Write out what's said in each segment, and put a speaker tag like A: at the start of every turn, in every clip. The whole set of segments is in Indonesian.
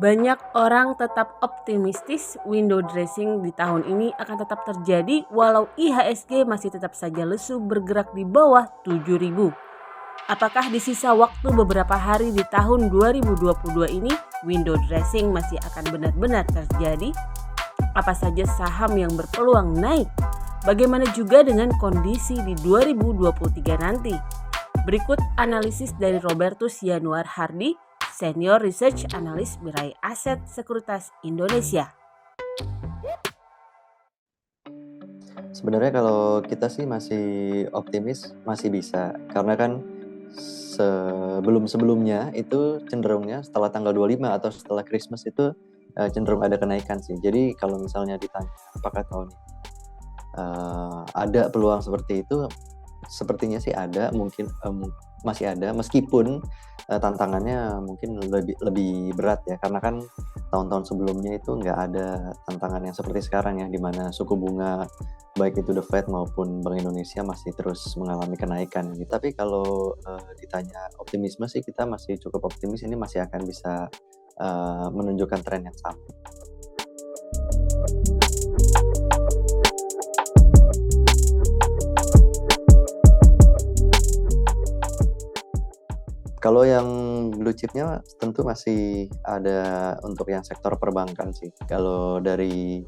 A: Banyak orang tetap optimistis window dressing di tahun ini akan tetap terjadi walau IHSG masih tetap saja lesu bergerak di bawah 7.000. Apakah di sisa waktu beberapa hari di tahun 2022 ini window dressing masih akan benar-benar terjadi? Apa saja saham yang berpeluang naik? Bagaimana juga dengan kondisi di 2023 nanti? Berikut analisis dari Robertus Yanuar Hardy, Senior Research Analyst Mirae Asset Sekuritas Indonesia.
B: Sebenarnya kalau kita sih masih optimis, masih bisa. Karena kan sebelum-sebelumnya itu cenderungnya setelah tanggal 25 atau setelah Christmas itu cenderung ada kenaikan sih. Jadi kalau misalnya ditanya apakah tahun ini ada peluang seperti itu, sepertinya sih ada, mungkin masih ada, meskipun tantangannya mungkin lebih berat ya, karena kan tahun-tahun sebelumnya itu nggak ada tantangan yang seperti sekarang ya, di mana suku bunga baik itu The Fed maupun Bank Indonesia masih terus mengalami kenaikan gitu. Tapi kalau ditanya optimisme sih, kita masih cukup optimis ini masih akan bisa menunjukkan tren yang sama. Kalau yang blue chip-nya tentu masih ada untuk yang sektor perbankan sih. Kalau dari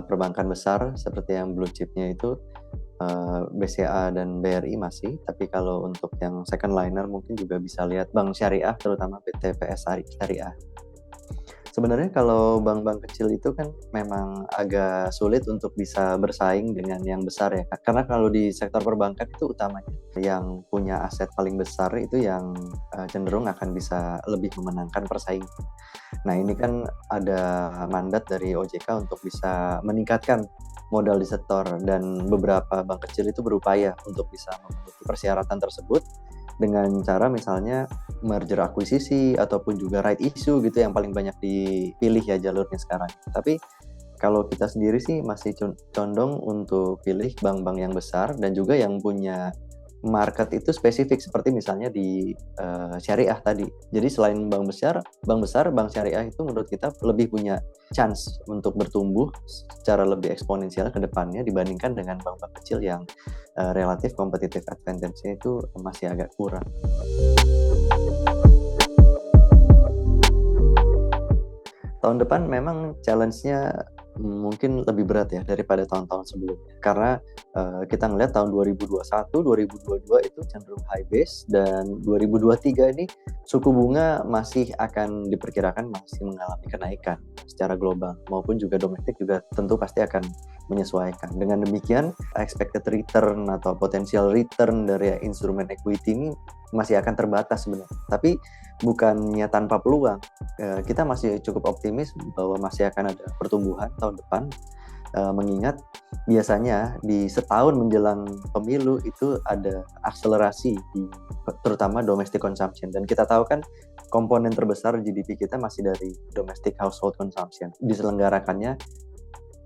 B: perbankan besar seperti yang blue chip-nya itu BCA dan BRI masih, tapi kalau untuk yang second liner mungkin juga bisa lihat bank syariah, terutama PTPS Syariah. Sebenarnya kalau bank-bank kecil itu kan memang agak sulit untuk bisa bersaing dengan yang besar ya. Karena kalau di sektor perbankan itu utamanya yang punya aset paling besar itu yang cenderung akan bisa lebih memenangkan persaingan. Nah, ini kan ada mandat dari OJK untuk bisa meningkatkan modal di setor, dan beberapa bank kecil itu berupaya untuk bisa memenuhi persyaratan tersebut dengan cara misalnya merger akuisisi ataupun juga right issue gitu yang paling banyak dipilih ya jalurnya sekarang. Tapi kalau kita sendiri sih masih condong untuk pilih bank-bank yang besar dan juga yang punya market itu spesifik, seperti misalnya di syariah tadi. Jadi selain bank besar, bank syariah itu menurut kita lebih punya chance untuk bertumbuh secara lebih eksponensial ke depannya dibandingkan dengan bank-bank kecil yang relatif competitive advantage-nya itu masih agak kurang. Tahun depan memang challenge-nya mungkin lebih berat ya daripada tahun-tahun sebelumnya, karena kita ngelihat tahun 2021, 2022 itu cenderung high base, dan 2023 ini suku bunga masih akan diperkirakan masih mengalami kenaikan secara global maupun juga domestik juga tentu pasti akan menyesuaikan. Dengan demikian, expected return atau potential return dari instrumen equity ini masih akan terbatas sebenarnya. Tapi bukannya tanpa peluang, kita masih cukup optimis bahwa masih akan ada pertumbuhan tahun depan, mengingat biasanya di setahun menjelang pemilu itu ada akselerasi di terutama domestic consumption, dan kita tahu kan komponen terbesar GDP kita masih dari domestic household consumption. Diselenggarakannya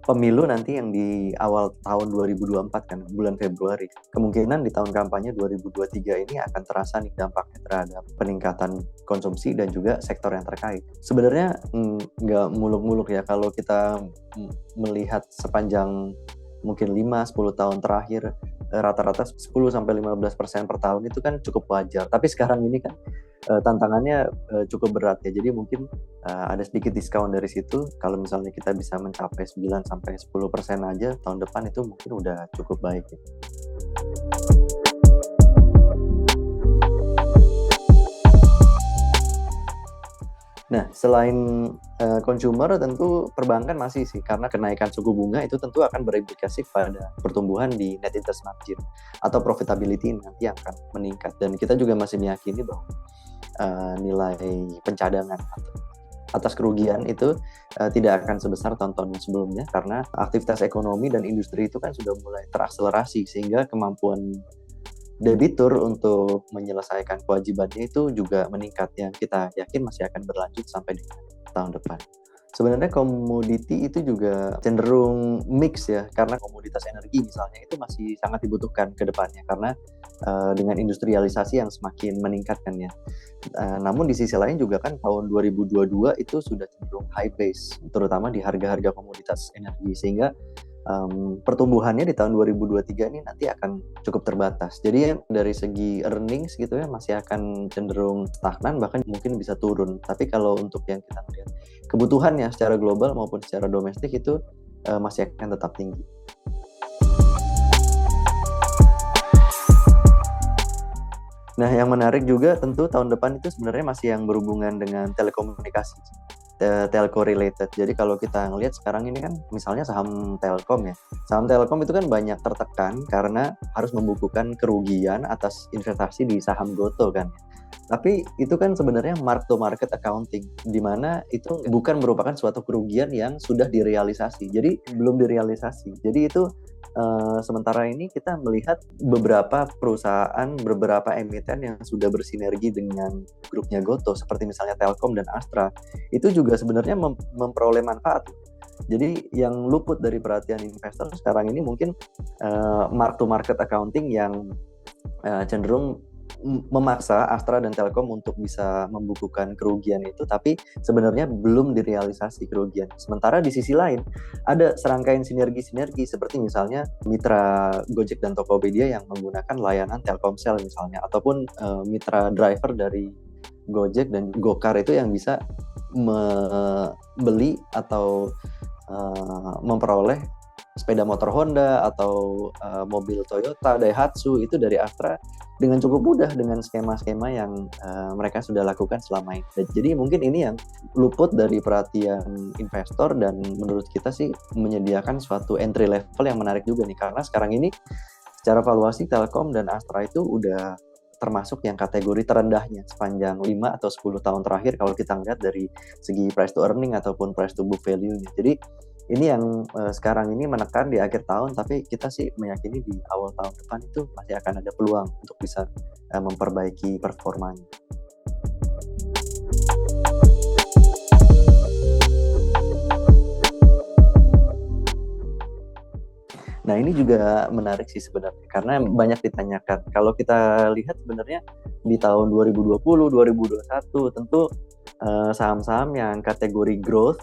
B: pemilu nanti yang di awal tahun 2024 kan, bulan Februari. Kemungkinan di tahun kampanye 2023 ini akan terasa nih dampaknya terhadap peningkatan konsumsi dan juga sektor yang terkait. Sebenarnya nggak muluk-muluk ya kalau kita melihat sepanjang mungkin 5-10 tahun terakhir, rata-rata 10-15% per tahun itu kan cukup wajar. Tapi sekarang ini kan tantangannya cukup berat ya. Jadi mungkin ada sedikit diskon dari situ. Kalau misalnya kita bisa mencapai 9-10% aja tahun depan, itu mungkin udah cukup baik ya. Nah, selain consumer, tentu perbankan masih sih, karena kenaikan suku bunga itu tentu akan berimplikasi pada pertumbuhan di net interest margin atau profitability nanti yang akan meningkat. Dan kita juga masih meyakini bahwa nilai pencadangan atas kerugian itu tidak akan sebesar tahun-tahun sebelumnya, karena aktivitas ekonomi dan industri itu kan sudah mulai terakselerasi, sehingga kemampuan debitur untuk menyelesaikan kewajibannya itu juga meningkat, yang kita yakin masih akan berlanjut sampai dengan tahun depan. Sebenarnya komoditi itu juga cenderung mix ya, karena komoditas energi misalnya itu masih sangat dibutuhkan ke depannya karena dengan industrialisasi yang semakin meningkat kan ya. Namun di sisi lain juga kan tahun 2022 itu sudah cenderung high base, terutama di harga-harga komoditas energi sehingga pertumbuhannya di tahun 2023 ini nanti akan cukup terbatas. Jadi dari segi earnings gitu ya masih akan cenderung stagnan bahkan mungkin bisa turun. Tapi kalau untuk yang kita lihat kebutuhannya secara global maupun secara domestik itu masih akan tetap tinggi. Nah, yang menarik juga tentu tahun depan itu sebenarnya masih yang berhubungan dengan telekomunikasi, telco related. Jadi kalau kita ngelihat sekarang ini kan misalnya saham Telkom ya. Saham Telkom itu kan banyak tertekan karena harus membukukan kerugian atas investasi di saham Gotoh kan. Tapi itu kan sebenarnya mark to market accounting, di mana itu bukan merupakan suatu kerugian yang sudah direalisasi. Jadi belum direalisasi. Jadi itu sementara ini kita melihat beberapa perusahaan, beberapa emiten yang sudah bersinergi dengan grupnya Gotoh, seperti misalnya Telkom dan Astra, itu juga sebenarnya memperoleh manfaat. Jadi yang luput dari perhatian investor sekarang ini mungkin mark to market accounting yang cenderung memaksa Astra dan Telkom untuk bisa membukukan kerugian itu, tapi sebenarnya belum direalisasi kerugian. Sementara di sisi lain ada serangkaian sinergi-sinergi seperti misalnya mitra Gojek dan Tokopedia yang menggunakan layanan Telkomsel misalnya, ataupun mitra driver dari Gojek dan Gokar itu yang bisa membeli atau memperoleh sepeda motor Honda atau mobil Toyota, Daihatsu itu dari Astra dengan cukup mudah dengan skema-skema yang mereka sudah lakukan selama ini. Jadi mungkin ini yang luput dari perhatian investor dan menurut kita sih menyediakan suatu entry level yang menarik juga nih, karena sekarang ini secara valuasi Telkom dan Astra itu udah termasuk yang kategori terendahnya sepanjang 5 atau 10 tahun terakhir kalau kita lihat dari segi price to earning ataupun price to book value-nya. Jadi ini yang sekarang ini menekan di akhir tahun, tapi kita sih meyakini di awal tahun depan itu masih akan ada peluang untuk bisa memperbaiki performanya. Nah, ini juga menarik sih sebenarnya karena banyak ditanyakan. Kalau kita lihat sebenarnya di tahun 2020, 2021 tentu saham-saham yang kategori growth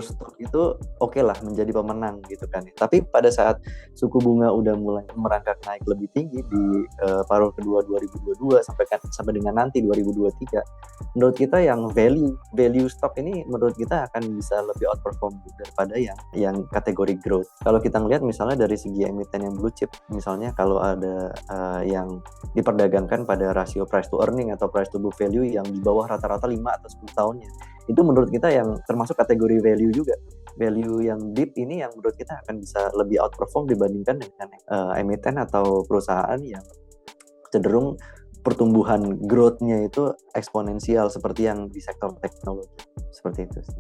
B: stock itu oke lah menjadi pemenang gitu kan. Tapi pada saat suku bunga udah mulai merangkak naik lebih tinggi di paruh kedua 2022 sampai dengan nanti 2023, menurut kita yang value stock ini menurut kita akan bisa lebih outperform daripada yang kategori growth. Kalau kita ngelihat misalnya dari segi emiten yang blue chip, misalnya kalau ada yang diperdagangkan pada rasio price to earning atau price to book value yang di bawah rata-rata 5 atau 10 tahunnya, itu menurut kita yang termasuk kategori value juga. Value yang deep ini yang menurut kita akan bisa lebih outperform dibandingkan dengan emiten atau perusahaan yang cenderung pertumbuhan growth-nya itu eksponensial seperti yang di sektor teknologi. Seperti itu sih.